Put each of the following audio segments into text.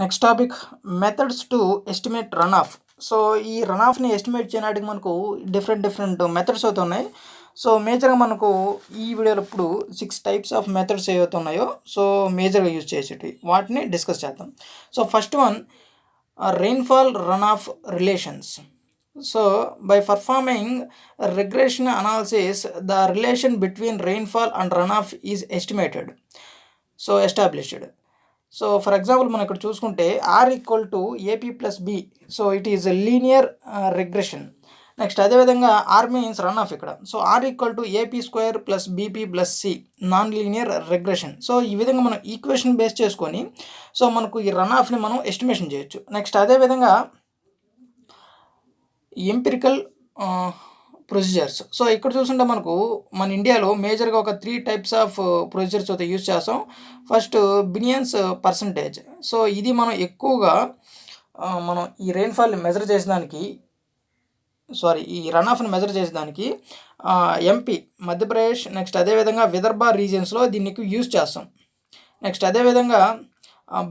Next topic methods to estimate run off. So ఈ రన్ ఆఫ్ని estimate చేయడానికి మనకు డిఫరెంట్ మెథడ్స్ అయితే ఉన్నాయి. సో మేజర్గా మనకు ఈ వీడియోలో ఇప్పుడు 6 టైప్స్ ఆఫ్ మెథడ్స్ ఏవైతే ఉన్నాయో సో మేజర్గా యూజ్ చేసేటివి వాటిని డిస్కస్ చేద్దాం. So first one rainfall run off relations. So by performing regression analysis the relation between rainfall and run off is estimated, so established. So for example మనం ఇక్కడ చూసుకుంటే R equal to AP plus B, so it is linear regression. Next అదేవిధంగా R means run off ఇక్కడ. So R equal to AP square plus BP plus C, non linear regression. So ఈ విధంగా మనం equation base చేసుకొని so మనకు ఈ రన్ ఆఫ్ని మనం ఎస్టిమేషన్ చేయొచ్చు. నెక్స్ట్ అదేవిధంగా ఎంపిరికల్ ప్రొసీజర్స్. సో ఇక్కడ చూసుకుంటే మనకు మన ఇండియాలో మేజర్గా ఒక 3 టైప్స్ ఆఫ్ ప్రొసీజర్స్ అయితే యూజ్ చేస్తాం. ఫస్ట్ బినియన్స్ పర్సంటేజ్. సో ఇది మనం ఎక్కువగా మనం ఈ రెయిన్ఫాల్ని మెజర్ చేసేదానికి ఈ రన్ ఆఫ్ని మెజర్ చేసేదానికి ఎంపీ మధ్యప్రదేశ్, నెక్స్ట్ అదేవిధంగా విదర్భ రీజియన్స్లో దీన్ని ఎక్కువ యూజ్ చేస్తాం. నెక్స్ట్ అదేవిధంగా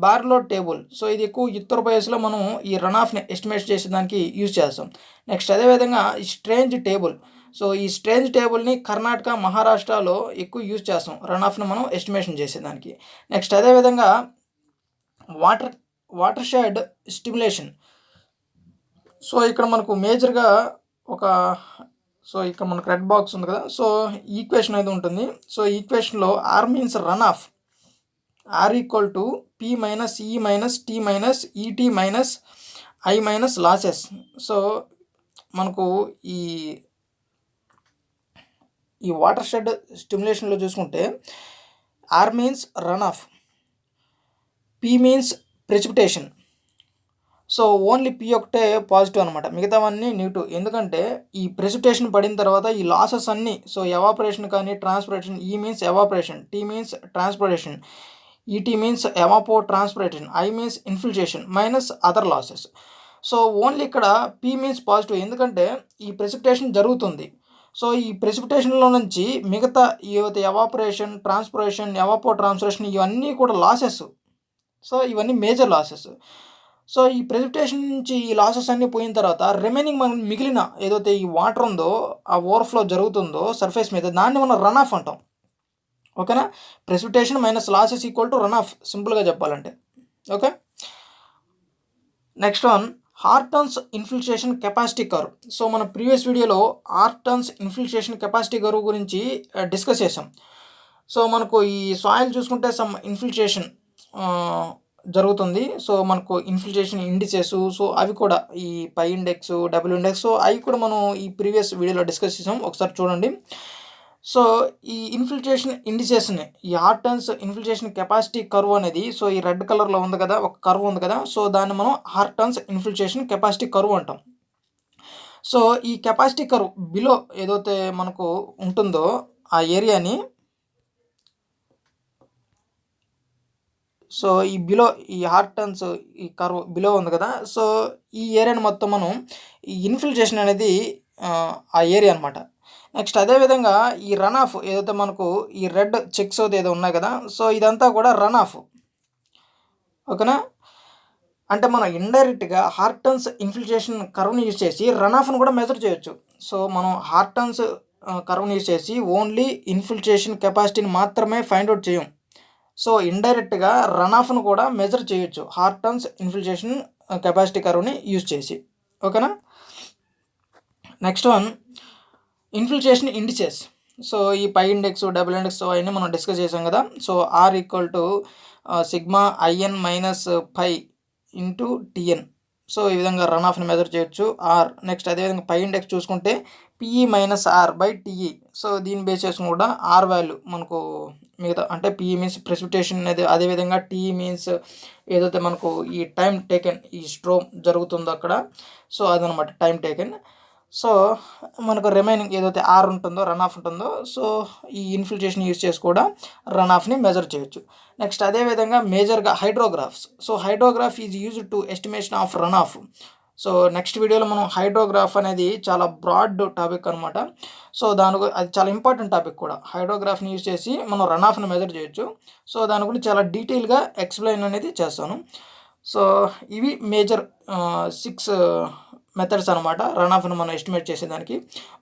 బార్లో టేబుల్. సో ఇది ఎక్కువ ఉత్తరప్రదేశ్లో మనం ఈ రన్ ఆఫ్ని ఎస్టిమేట్ చేసేదానికి యూజ్ చేస్తాం. నెక్స్ట్ అదేవిధంగా ఈ స్ట్రేంజ్ టేబుల్. సో ఈ స్ట్రేంజ్ టేబుల్ని కర్ణాటక, మహారాష్ట్రలో ఎక్కువ యూజ్ చేస్తాం రన్ ఆఫ్ని మనం ఎస్టిమేషన్ చేసేదానికి. నెక్స్ట్ అదేవిధంగా వాటర్ షెడ్ స్టిమ్యులేషన్. సో ఇక్కడ మనకు మేజర్గా ఇక్కడ మనకు రెడ్ బాక్స్ ఉంది కదా, సో ఈక్వేషన్ అయితే ఉంటుంది. సో ఈక్వేషన్లో R means run off, R equal to P minus E minus T minus ET minus I minus losses. So మనకు ఈ వాటర్ షెడ్ స్టిమ్యులేషన్లో చూసుకుంటే R means run off, P means precipitation. So only P ఒకటే positive అనమాట, మిగతావన్నీ negative. ఎందుకంటే ఈ ప్రెసిపిటేషన్ పడిన తర్వాత ఈ లాసెస్ అన్నీ, సో ఎవాపరేషన్ కానీ transpiration, E means evaporation, T means transpiration, ET means evapotranspiration, I means infiltration minus other losses. So only ఇక్కడ పి మీన్స్ పాజిటివ్, ఎందుకంటే ఈ ప్రెసిపిటేషన్ జరుగుతుంది. సో ఈ ప్రెసిపిటేషన్లో నుంచి మిగతా ఏవైతే ఎవాపరేషన్, ట్రాన్స్పిరేషన్, ఎవాపో ట్రాన్స్పిరేషన్ ఇవన్నీ కూడా లాసెస్. సో ఇవన్నీ మేజర్ లాసెస్. సో ఈ ప్రెసిపిటేషన్ నుంచి ఈ లాసెస్ అన్నీ పోయిన తర్వాత రిమైనింగ్ మనం మిగిలిన ఏదైతే ఈ వాటర్ ఉందో ఆ ఓవర్ఫ్లో జరుగుతుందో సర్ఫేస్ మీద, దాన్ని మనం రన్ ఆఫ్ అంటాం. ఓకేనా? Precipitation minus losses equal to run off, సింపుల్గా చెప్పాలంటే. Okay, next one Horton's infiltration capacity curve. So మన ప్రీవియస్ వీడియోలో హార్టన్స్ ఇన్ఫిల్ట్రేషన్ కెపాసిటీ కర్వ్ గురించి డిస్కస్ చేసాం. సో మనకు ఈ సాయిల్ చూసుకుంటే సమ్ ఇన్ఫిల్ట్రేషన్ జరుగుతుంది. సో మనకు ఇన్ఫిల్ట్రేషన్ ఇండిసెస్, సో అవి కూడా ఈ phi index, double index, so అవి కూడా మనం ఈ ప్రీవియస్ వీడియోలో డిస్కస్ చేసాం, ఒకసారి చూడండి. సో ఈ ఇన్ఫిల్ట్రేషన్ ఇండిసెస్ని, ఈ హార్టన్స్ ఇన్ఫిల్ట్రేషన్ కెపాసిటీ కర్వ్ అనేది, సో ఈ రెడ్ కలర్లో ఉంది కదా, ఒక కర్వ్ ఉంది కదా, సో దాన్ని మనం హార్టన్స్ ఇన్ఫిల్ట్రేషన్ కెపాసిటీ కర్వ్ అంటాం. సో ఈ కెపాసిటీ కర్వ్ బిలో ఏదైతే మనకు ఉంటుందో ఆ ఏరియాని, సో ఈ బిలో ఈ హార్టన్స్ ఈ కర్వ్ బిలో ఉంది కదా, సో ఈ ఏరియాని మొత్తం మనం ఈ ఇన్ఫిల్ట్రేషన్ అనేది ఆ ఏరియా అనమాట. నెక్స్ట్ అదేవిధంగా ఈ రన్ ఆఫ్ ఏదైతే మనకు ఈ రెడ్ చెక్స్ ఏదో ఉన్నాయి కదా, సో ఇదంతా కూడా రన్ ఆఫ్. ఓకేనా? అంటే మనం ఇండైరెక్ట్గా హార్టన్స్ ఇన్ఫిల్ట్రేషన్ కర్వ్ని యూజ్ చేసి రన్ ఆఫ్ను కూడా మెజర్ చేయొచ్చు. సో మనం హార్టన్స్ కర్వ్ని యూజ్ చేసి ఓన్లీ ఇన్ఫిల్ట్రేషన్ కెపాసిటీని మాత్రమే ఫైండ్ అవుట్ చేయం. సో ఇండైరెక్ట్గా రన్ ఆఫ్ను కూడా మెజర్ చేయొచ్చు హార్టన్స్ ఇన్ఫిల్ట్రేషన్ కెపాసిటీ కర్వ్ని యూజ్ చేసి. ఓకేనా? Next one infiltration indices. So ఈ పై ఇండెక్స్, డబుల్ ఇండెక్స్ అవన్నీ మనం డిస్కస్ చేసాం కదా. So R equal to sigma IN minus pi into TN. So ఈ విధంగా రన్ ఆఫ్ని మెజర్ చేయొచ్చు ఆర్. నెక్స్ట్ అదేవిధంగా పై ఇండెక్స్ చూసుకుంటే PE minus R by TE. So దీన్ని బేస్ చేసుకుని కూడా ఆర్ వాల్యూ మనకు మిగతా, అంటే పిఈ మీన్స్ ప్రెసిపిటేషన్ అనేది, అదేవిధంగా టిఈ మీన్స్ ఏదైతే మనకు ఈ టైం టేకెన్, ఈ స్ట్రోమ్ జరుగుతుందో అక్కడ, సో అదనమాట టైం టేకెన్. సో మనకు రిమైనింగ్ ఏదైతే ఆర్ ఉంటుందో, రన్ ఆఫ్ ఉంటుందో, సో ఈ ఇన్ఫిల్ట్రేషన్ యూజ్ చేసి కూడా రన్ ఆఫ్ని మెజర్ చేయొచ్చు. నెక్స్ట్ అదేవిధంగా మేజర్గా హైడ్రోగ్రాఫ్స్. So hydrograph is used to estimation of run off. So next వీడియోలో మనం హైడ్రోగ్రాఫ్ అనేది చాలా బ్రాడ్ టాపిక్ అనమాట. సో అది చాలా ఇంపార్టెంట్ టాపిక్ కూడా. హైడ్రోగ్రాఫ్ని యూజ్ చేసి మనం రన్ ఆఫ్ని మెజర్ చేయొచ్చు. సో దాని గురించి చాలా డీటెయిల్గా ఎక్స్ప్లెయిన్ అనేది చేస్తాను. సో ఇవి మేజర్ 6 మెథడ్స్ అనమాట రన్ ఆఫ్ను మనం ఎస్టిమేట్ చేసేదానికి.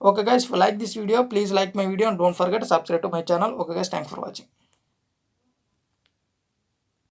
Okay guys, like this video, please like my video and don't forget subscribe to my channel. Okay guys, thanks for watching.